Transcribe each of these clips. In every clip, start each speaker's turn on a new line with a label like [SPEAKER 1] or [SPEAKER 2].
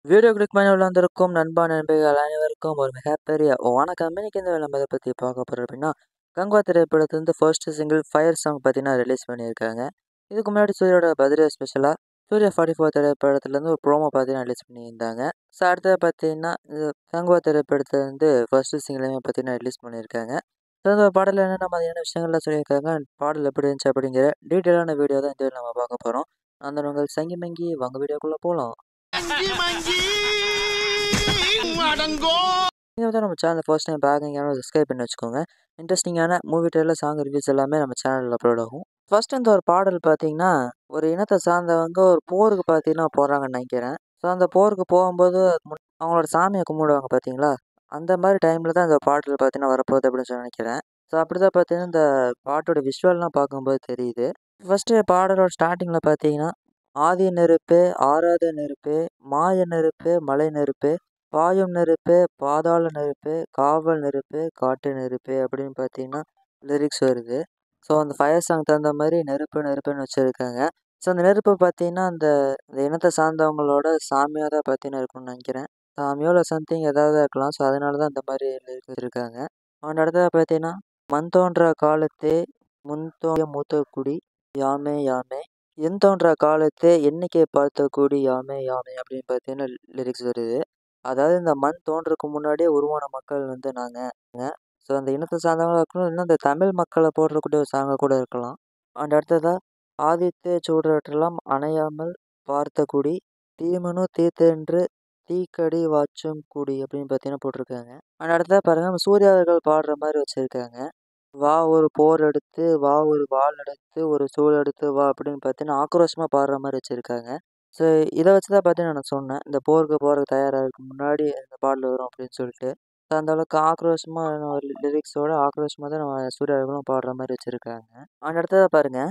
[SPEAKER 1] வீடியோக்களுக்கு மேலே வந்திருக்கும் நண்பா நண்பிகள் அனைவருக்கும் ஒரு மிகப்பெரிய வணக்கம். இன்னைக்கு இந்த நம்ம இதை பற்றி பார்க்க போகிறோம் அப்படின்னா, கங்குவா திரைப்படத்துலேருந்து ஃபர்ஸ்ட் சிங்கிள் ஃபயர் சாங் பார்த்தீங்கன்னா ரிலீஸ் பண்ணியிருக்காங்க. இதுக்கு முன்னாடி சூர்யாவோட பர்த்டே ஸ்பெஷலாக சூர்யா 44 திரைப்படத்துலேருந்து ஒரு ப்ரோமோ பார்த்தீங்கன்னா ரிலீஸ் பண்ணியிருந்தாங்க. ஸோ அடுத்தது பார்த்தீங்கன்னா இது கங்குவா திரைப்படத்துலேருந்து ஃபர்ஸ்ட் சிங்கிளையும் பார்த்தீங்கன்னா ரிலீஸ் பண்ணியிருக்காங்க. ஸோ இந்த பாடலில் என்னென்ன மாதிரியான விஷயங்கள்லாம் சொல்லியிருக்காங்க, பாடல் எப்படி இருந்துச்சு அப்படிங்கிற டீட்டெயிலான வீடியோ தான் இந்த நம்ம பார்க்க போகிறோம். அந்த உங்கள் சங்கி மங்கி வாங்க வீடியோக்குள்ளே போகலாம். நீங்கள் வந்து நம்ம சேனல் ஃபர்ஸ்ட் டைம் பார்க்குறீங்கன்னா சப்ஸ்கிரைப் பண்ணி வச்சுக்கோங்க. இன்ட்ரெஸ்டிங்கான மூவி ட்ரெய்லர், சாங் ரிவ்யூஸ் எல்லாமே நம்ம சேனலில் அப்லோட் ஆகும். ஃபர்ஸ்ட் இந்த ஒரு பாடல் பார்த்தீங்கன்னா, ஒரு இனத்தை சார்ந்தவங்க ஒரு போருக்கு பார்த்தீங்கன்னா போகிறாங்கன்னு நினைக்கிறேன். ஸோ அந்த போருக்கு போகும்போது அவங்களோட சாமியை கும்பிடுவாங்க பார்த்தீங்களா, அந்த மாதிரி டைமில் தான் இந்த பாடல் பார்த்தீங்கன்னா வரப்போகுது அப்படின்னு சொல்லி நினைக்கிறேன். ஸோ அப்படி தான் பார்த்தீங்கன்னா இந்த பாட்டோட விஷுவல்லாம் பார்க்கும்போது தெரியுது. ஃபர்ஸ்ட்டு பாடலோட ஸ்டார்டிங்கில் பார்த்தீங்கன்னா, ஆதி நெருப்பே, ஆராத நெருப்பே, மாய நெருப்பே, மலை நெருப்பே, பாயும் நெருப்பே, பாதாள நெருப்பே, காவல் நெருப்பே, காட்டு நெருப்பே அப்படின்னு பார்த்தீங்கன்னா லிரிக்ஸ் வருது. ஸோ அந்த ஃபயர் சாங் தகுந்த மாதிரி நெருப்பு நெருப்புன்னு வச்சுருக்காங்க. ஸோ அந்த நெருப்பு பார்த்தீங்கன்னா அந்த அந்த இனத்தை சார்ந்தவங்களோட சாமியாக தான் பார்த்தீங்கன்னா இருக்கும்னு நினைக்கிறேன். சாமியோ இல்லை சம்திங் ஏதாவது இருக்கலாம். ஸோ அதனால தான் அந்த மாதிரி லிரிக்ஸ் வச்சுருக்காங்க. அவன் அடுத்தது பார்த்தீங்கன்னா, மண் தோன்றா காலத்தே முன் தோன்றிய மூத்த குடி யாமே யாமே, என் தோன்றா காலத்தே எண்ணிக்கை பார்த்த குடி யாமே யாமே அப்படின்னு பார்த்தீங்கன்னா லிரிக்ஸ் வருது. அதாவது இந்த மண் தோன்றதுக்கு முன்னாடியே உருவான மக்கள் வந்து நாங்க. ஸோ அந்த இனத்தை சார்ந்தவங்களா இருக்கணும். இன்னும் இந்த தமிழ் மக்களை போற்றக்கூடிய ஒரு சாங்கா கூட இருக்கலாம். அண்ட் அடுத்ததா, ஆதித்தே சூடற்றெல்லாம் அணையாமல் பார்த்த குடி, தீமனு தீத்தென்று தீக்கடி வாச்சும் குடி அப்படின்னு பார்த்தீங்கன்னா போட்டிருக்காங்க. அண்ட் அடுத்ததா பாருங்க, நம்ம சூர்யா அவர்கள் பாடுற மாதிரி வச்சிருக்காங்க. வா ஒரு போர் எடுத்து, வா ஒரு வாள் எடுத்து, ஒரு சூள் எடுத்து வா அப்படின்னு பார்த்தீங்கன்னா ஆக்ரோஷமா பாடுற மாதிரி வச்சிருக்காங்க. ஸோ இத வச்சு தான் பார்த்தீங்கன்னா நான் சொன்னேன். இந்த போருக்கு போறதுக்கு தயாராகறதுக்கு முன்னாடி இந்த பாடல் வரும் அப்படின்னு சொல்லிட்டு. ஸோ அந்த அளவுக்கு ஆக்ரோஷமா லிரிக்ஸோட ஆக்ரோஷமா தான் நம்ம சூர்யா அவர்களும் பாடுற மாரி வச்சிருக்காங்க. அண்ட் அடுத்ததா பாருங்க.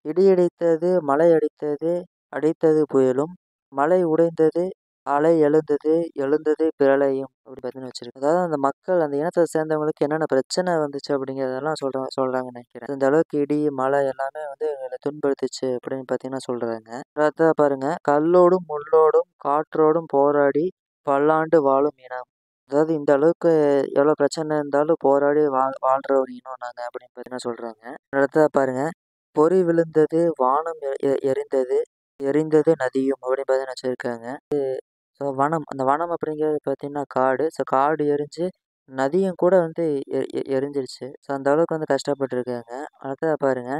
[SPEAKER 1] இடி இடித்தது, மழை அடித்தது, அடித்தது புயலும், மலை உடைந்தது, அலை எழுந்தது, எழுந்தது பிரளயம் அப்படி பார்த்தீங்கன்னா வச்சிருக்கு. அதாவது அந்த மக்கள் அந்த இனத்தை சேர்ந்தவங்களுக்கு என்னென்ன பிரச்சனை வந்துச்சு அப்படிங்கிறதெல்லாம் சொல்றாங்கன்னு நினைக்கிறேன். இந்த அளவுக்கு இடி, மழை எல்லாமே வந்து எங்கள துன்புறுத்துச்சு அப்படின்னு பார்த்தீங்கன்னா சொல்றாங்க. அடுத்ததா பாருங்க. கல்லோடும், முள்ளோடும், காற்றோடும் போராடி பல்லாண்டு வாழும் இனம். அதாவது இந்த அளவுக்கு எவ்வளோ பிரச்சனை இருந்தாலும் போராடி வாழ்ற ஒரு இனம் நாங்க அப்படின்னு பார்த்தீங்கன்னா சொல்றாங்க. அடுத்ததா பாருங்க. பொறி விழுந்தது, வானம் எரிந்தது, எரிந்தது நதியும் அப்படின்னு பார்த்தீங்கன்னா வச்சிருக்காங்க. ஸோ வனம், அந்த வனம் அப்படிங்கிறது பார்த்தீங்கன்னா காடு. ஸோ காடு எரிஞ்சு நதியும் கூட வந்து எரிஞ்சிருச்சு. ஸோ அந்த அளவுக்கு வந்து கஷ்டப்பட்டுருக்காங்க. அடுத்ததா பாருங்க.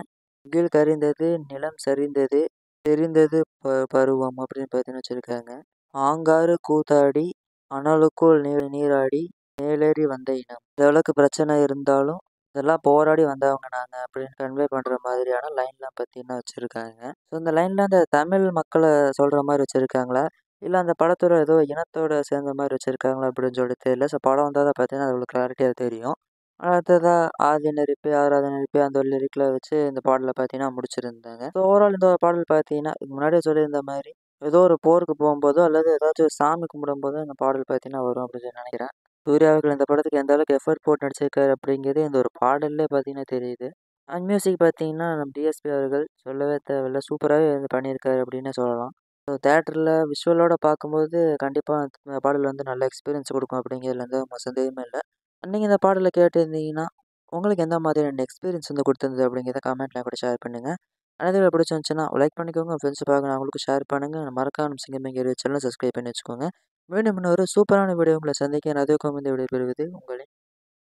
[SPEAKER 1] முகில் கரிந்தது, நிலம் சரிந்தது, தெரிந்தது பருவம் அப்படின்னு பார்த்தீங்கன்னா வச்சிருக்காங்க. ஆங்காறு கூத்தாடி, அனலுக்குள் நீராடி, மேலேறி வந்த இனம். இந்த அளவுக்கு பிரச்சனை இருந்தாலும், இதெல்லாம் போராடி வந்தவங்க நாங்க அப்படின்னு கன்வே பண்ற மாதிரியான லைன்லாம் பார்த்தீங்கன்னா வச்சிருக்காங்க. ஸோ இந்த லைன்ல அந்த தமிழ் மக்களை சொல்ற மாதிரி வச்சிருக்காங்களா? இல்ல அந்த படத்தோட ஏதோ இனத்தோட சேர்ந்த மாதிரி வச்சிருக்காங்களா அப்படின்னு சொல்லிட்டு தெரியல. ஸோ படம் வந்தா தான் பார்த்தீங்கன்னா அது கிளாரிட்டியா தெரியும். அடுத்ததா ஆதி நெருப்பே, ஆராத நெருப்பே அந்த ஒரு லிரிக்ல வச்சு இந்த பாடல பார்த்தீங்கன்னா முடிச்சிருந்தாங்க. ஸோ ஓவரால் இந்த பாடல் பார்த்தீங்கன்னா, இதுக்கு முன்னாடியே சொல்லியிருந்த மாரி, ஏதோ ஒரு போருக்கு போம்போதோ, அல்லது ஏதாச்சும் ஒரு சாமி கும்பிடும்போதோ இந்த பாடல் பார்த்தீங்கன்னா வரும் அப்படின்னு சொல்லி நினைக்கிறேன். சூர்யா அவர்கள் இந்த படத்துக்கு எந்த அளவுக்கு எஃபோர்ட் போட்டு நடிச்சிருக்காரு அப்படிங்கிறது இந்த ஒரு பாடல்லே பார்த்தீங்கன்னா தெரியுது. அண்ட் மியூசிக் பார்த்தீங்கன்னா, நம்ம டிஎஸ்பி அவர்கள் சொல்லவே தேவையில்ல. சூப்பராவே வந்து பண்ணியிருக்காரு அப்படின்னே சொல்லலாம். ஸோ தியேட்டர்ல விஷுவலோட பார்க்கும்போது கண்டிப்பா இந்த பாடல் வந்து நல்ல எக்ஸ்பீரியன்ஸ் குடுக்கும் அப்படிங்கிறதுல எந்த சந்தேகமே இல்ல. நீங்க இந்த பாடல கேட்டிருந்தீங்கன்னா, உங்களுக்கு எந்த மாதிரியான எக்ஸ்பீரியன்ஸ் வந்து குடுத்திருந்தது அப்படிங்கிறத கமெண்ட்ல கூட ஷேர் பண்ணுங்க. அந்த வீடியோ பிடிச்சிருந்துச்சுன்னா லைக் பண்ணிக்கோங்க. உங்க ஃப்ரெண்ட்ஸ் பார்க்க அவங்களுக்கும் ஷேர் பண்ணுங்க. மறக்காம சிங்கமேங்கர் சேனலை சப்ஸ்கிரைப் பண்ணி வச்சுக்கோங்க. மீண்டும் இன்னொரு சூப்பரான வீடியோ உங்களை சந்திக்கிறேன். அதுவரைக்கும் இந்த வீடியோ பெறுவது உங்களின்